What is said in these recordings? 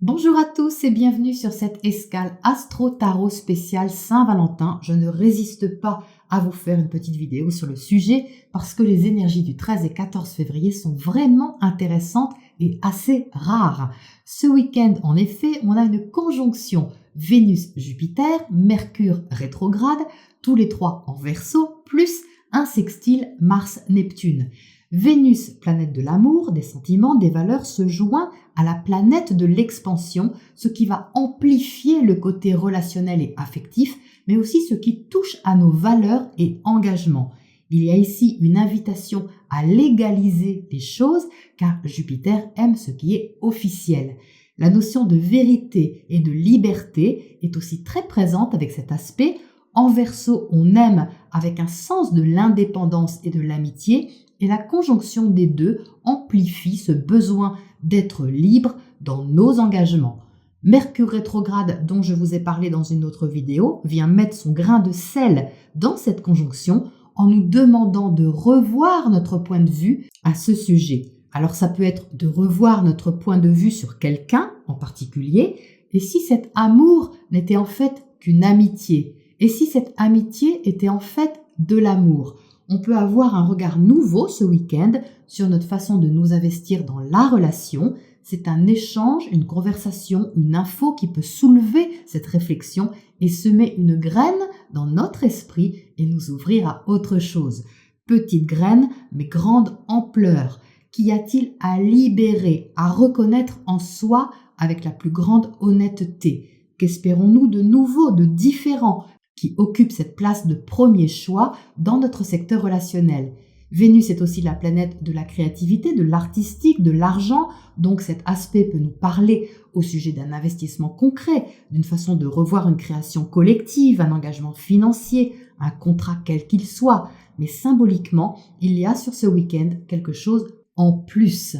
Bonjour à tous et bienvenue sur cette escale astro-tarot spéciale Saint-Valentin. Je ne résiste pas à vous faire une petite vidéo sur le sujet parce que les énergies du 13 et 14 février sont vraiment intéressantes et assez rares. Ce week-end, en effet, on a une conjonction Vénus-Jupiter, Mercure rétrograde, tous les trois en Verseau, plus un sextile Mars-Neptune. Vénus, planète de l'amour, des sentiments, des valeurs, se joint à la planète de l'expansion, ce qui va amplifier le côté relationnel et affectif, mais aussi ce qui touche à nos valeurs et engagements. Il y a ici une invitation à légaliser les choses, car Jupiter aime ce qui est officiel. La notion de vérité et de liberté est aussi très présente avec cet aspect. En Verseau, on aime avec un sens de l'indépendance et de l'amitié, et la conjonction des deux amplifie ce besoin d'être libre dans nos engagements. Mercure rétrograde, dont je vous ai parlé dans une autre vidéo, vient mettre son grain de sel dans cette conjonction en nous demandant de revoir notre point de vue à ce sujet. Alors ça peut être de revoir notre point de vue sur quelqu'un en particulier, et si cet amour n'était en fait qu'une amitié, et si cette amitié était en fait de l'amour. On peut avoir un regard nouveau ce week-end sur notre façon de nous investir dans la relation. C'est un échange, une conversation, une info qui peut soulever cette réflexion et semer une graine dans notre esprit et nous ouvrir à autre chose. Petite graine, mais grande ampleur. Qu'y a-t-il à libérer, à reconnaître en soi avec la plus grande honnêteté? Qu'espérons-nous de nouveau, de différent, qui occupe cette place de premier choix dans notre secteur relationnel. Vénus est aussi la planète de la créativité, de l'artistique, de l'argent, donc cet aspect peut nous parler au sujet d'un investissement concret, d'une façon de revoir une création collective, un engagement financier, un contrat quel qu'il soit, mais symboliquement, il y a sur ce week-end quelque chose en plus.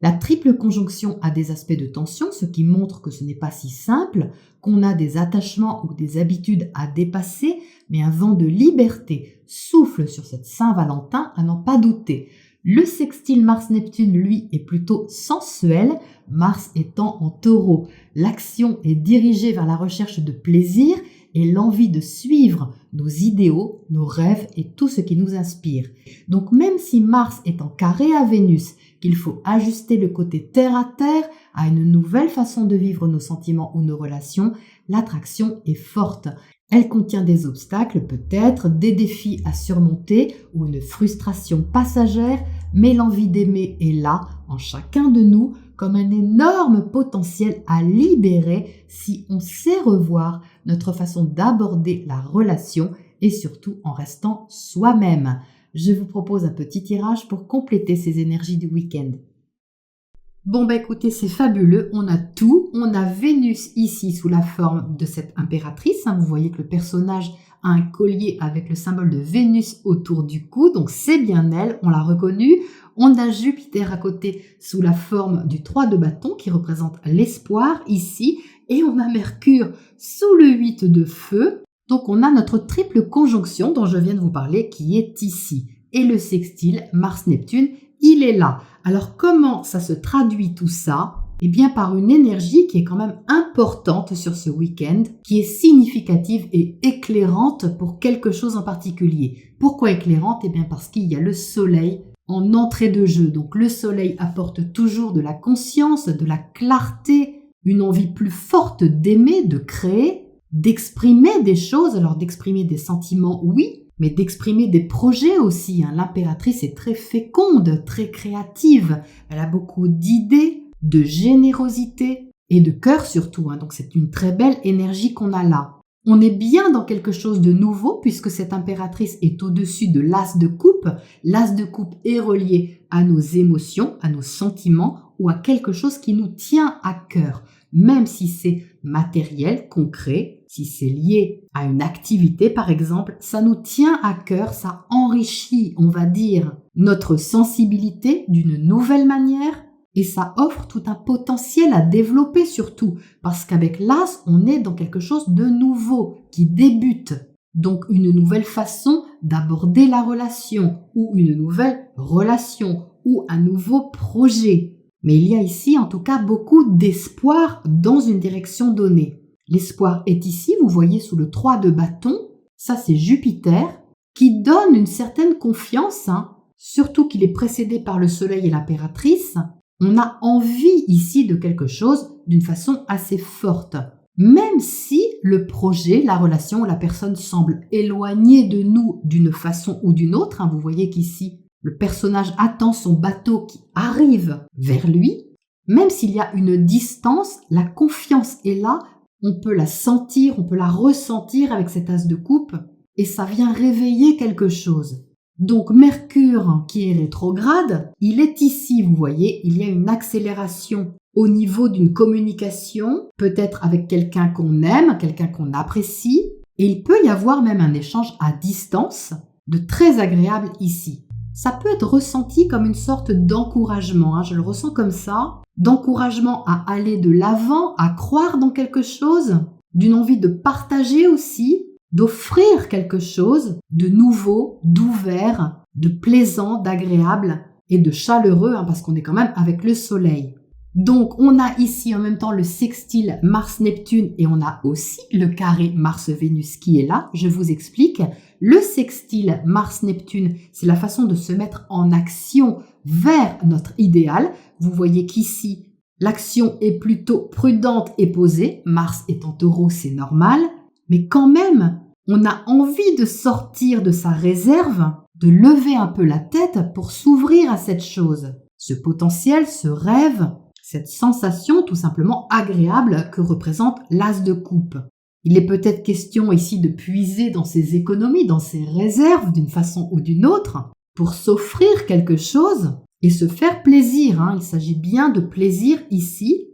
La triple conjonction a des aspects de tension, ce qui montre que ce n'est pas si simple, qu'on a des attachements ou des habitudes à dépasser, mais un vent de liberté souffle sur cette Saint-Valentin à n'en pas douter. Le sextile Mars-Neptune, lui, est plutôt sensuel, Mars étant en Taureau. L'action est dirigée vers la recherche de plaisir et l'envie de suivre nos idéaux, nos rêves et tout ce qui nous inspire. Donc même si Mars est en carré à Vénus, qu'il faut ajuster le côté terre à terre à une nouvelle façon de vivre nos sentiments ou nos relations, l'attraction est forte. Elle contient des obstacles peut-être, des défis à surmonter ou une frustration passagère, mais l'envie d'aimer est là, en chacun de nous, comme un énorme potentiel à libérer si on sait revoir notre façon d'aborder la relation et surtout en restant soi-même. Je vous propose un petit tirage pour compléter ces énergies du week-end. Bon écoutez, c'est fabuleux, on a tout. On a Vénus ici sous la forme de cette impératrice. Vous voyez que le personnage a un collier avec le symbole de Vénus autour du cou, donc c'est bien elle, on l'a reconnue. On a Jupiter à côté sous la forme du 3 de bâton qui représente l'espoir ici. Et on a Mercure sous le 8 de feu. Donc on a notre triple conjonction dont je viens de vous parler qui est ici. Et le sextile Mars-Neptune, il est là. Alors comment ça se traduit tout ça? Eh bien par une énergie qui est quand même importante sur ce week-end, qui est significative et éclairante pour quelque chose en particulier. Pourquoi éclairante? Eh bien parce qu'il y a le soleil en entrée de jeu. Donc le soleil apporte toujours de la conscience, de la clarté, une envie plus forte d'aimer, de créer, d'exprimer des choses, alors d'exprimer des sentiments, oui, mais d'exprimer des projets aussi. L'impératrice est très féconde, très créative, elle a beaucoup d'idées, de générosité et de cœur surtout, donc c'est une très belle énergie qu'on a là. On est bien dans quelque chose de nouveau puisque cette impératrice est au-dessus de l'as de coupe. L'as de coupe est relié à nos émotions, à nos sentiments ou à quelque chose qui nous tient à cœur. Même si c'est matériel, concret, si c'est lié à une activité par exemple, ça nous tient à cœur, ça enrichit, on va dire, notre sensibilité d'une nouvelle manière et ça offre tout un potentiel à développer surtout parce qu'avec l'as, on est dans quelque chose de nouveau qui débute. Donc une nouvelle façon d'aborder la relation ou une nouvelle relation ou un nouveau projet. Mais il y a ici en tout cas beaucoup d'espoir dans une direction donnée. L'espoir est ici, vous voyez sous le 3 de bâton, ça c'est Jupiter, qui donne une certaine confiance, surtout qu'il est précédé par le Soleil et l'impératrice. On a envie ici de quelque chose d'une façon assez forte. Même si le projet, la relation, la personne semble éloignée de nous d'une façon ou d'une autre, vous voyez qu'ici, le personnage attend son bateau qui arrive vers lui. Même s'il y a une distance, la confiance est là, on peut la sentir, on peut la ressentir avec cet as de coupe et ça vient réveiller quelque chose. Donc Mercure qui est rétrograde, il est ici, vous voyez, il y a une accélération au niveau d'une communication, peut-être avec quelqu'un qu'on aime, quelqu'un qu'on apprécie, et il peut y avoir même un échange à distance de très agréable ici. Ça peut être ressenti comme une sorte d'encouragement, je le ressens comme ça, d'encouragement à aller de l'avant, à croire dans quelque chose, d'une envie de partager aussi, d'offrir quelque chose de nouveau, d'ouvert, de plaisant, d'agréable et de chaleureux, parce qu'on est quand même avec le soleil. Donc on a ici en même temps le sextile Mars-Neptune et on a aussi le carré Mars-Vénus qui est là, je vous explique. Le sextile Mars-Neptune, c'est la façon de se mettre en action vers notre idéal. Vous voyez qu'ici, l'action est plutôt prudente et posée. Mars est en Taureau, c'est normal. Mais quand même, on a envie de sortir de sa réserve, de lever un peu la tête pour s'ouvrir à cette chose. Ce potentiel, ce rêve, cette sensation tout simplement agréable que représente l'as de coupe. Il est peut-être question ici de puiser dans ses économies, dans ses réserves d'une façon ou d'une autre, pour s'offrir quelque chose et se faire plaisir. Il s'agit bien de plaisir ici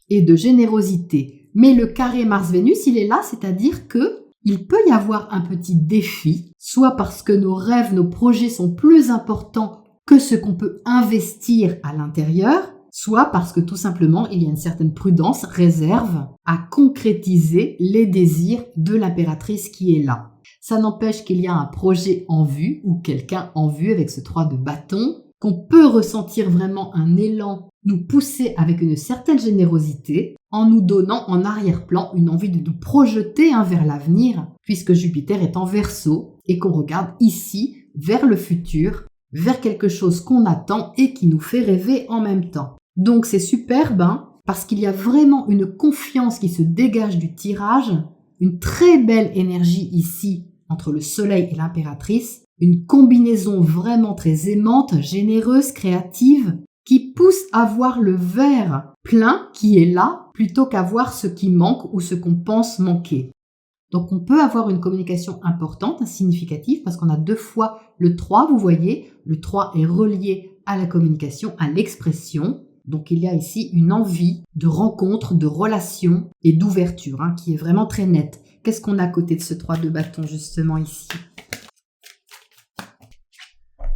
et de générosité. Mais le carré Mars-Vénus, il est là, c'est-à-dire que il peut y avoir un petit défi, soit parce que nos rêves, nos projets sont plus importants que ce qu'on peut investir à l'intérieur, soit parce que tout simplement il y a une certaine prudence, réserve à concrétiser les désirs de l'impératrice qui est là. Ça n'empêche qu'il y a un projet en vue ou quelqu'un en vue avec ce 3 de bâton, qu'on peut ressentir vraiment un élan, nous pousser avec une certaine générosité en nous donnant en arrière-plan une envie de nous projeter vers l'avenir puisque Jupiter est en Verseau et qu'on regarde ici vers le futur, vers quelque chose qu'on attend et qui nous fait rêver en même temps. Donc c'est superbe parce qu'il y a vraiment une confiance qui se dégage du tirage, une très belle énergie ici entre le soleil et l'impératrice, une combinaison vraiment très aimante, généreuse, créative, qui pousse à voir le verre plein qui est là plutôt qu'à voir ce qui manque ou ce qu'on pense manquer. Donc on peut avoir une communication importante, significative, parce qu'on a 2 fois le 3, vous voyez, le 3 est relié à la communication, à l'expression. Donc il y a ici une envie de rencontre, de relation et d'ouverture qui est vraiment très nette. Qu'est-ce qu'on a à côté de ce 3 de bâton justement ici ?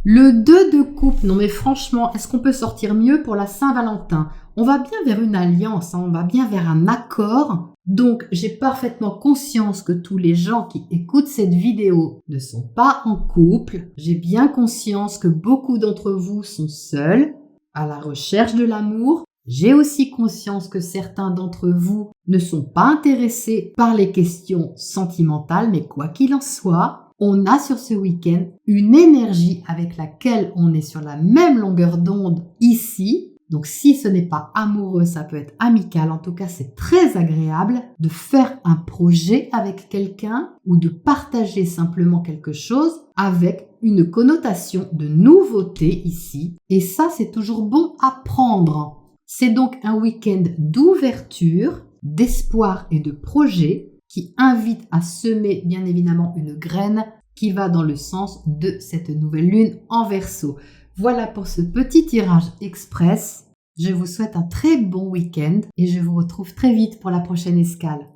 Le 2 de coupe, non mais franchement, est-ce qu'on peut sortir mieux pour la Saint-Valentin ? On va bien vers une alliance, on va bien vers un accord. Donc j'ai parfaitement conscience que tous les gens qui écoutent cette vidéo ne sont pas en couple. J'ai bien conscience que beaucoup d'entre vous sont seuls, à la recherche de l'amour. J'ai aussi conscience que certains d'entre vous ne sont pas intéressés par les questions sentimentales, mais quoi qu'il en soit, on a sur ce week-end une énergie avec laquelle on est sur la même longueur d'onde ici. Donc si ce n'est pas amoureux, ça peut être amical. En tout cas, c'est très agréable de faire un projet avec quelqu'un ou de partager simplement quelque chose avec une connotation de nouveauté ici. Et ça, c'est toujours bon à prendre. C'est donc un week-end d'ouverture, d'espoir et de projet qui invite à semer bien évidemment une graine qui va dans le sens de cette nouvelle lune en Verseau. Voilà pour ce petit tirage express. Je vous souhaite un très bon week-end et je vous retrouve très vite pour la prochaine escale.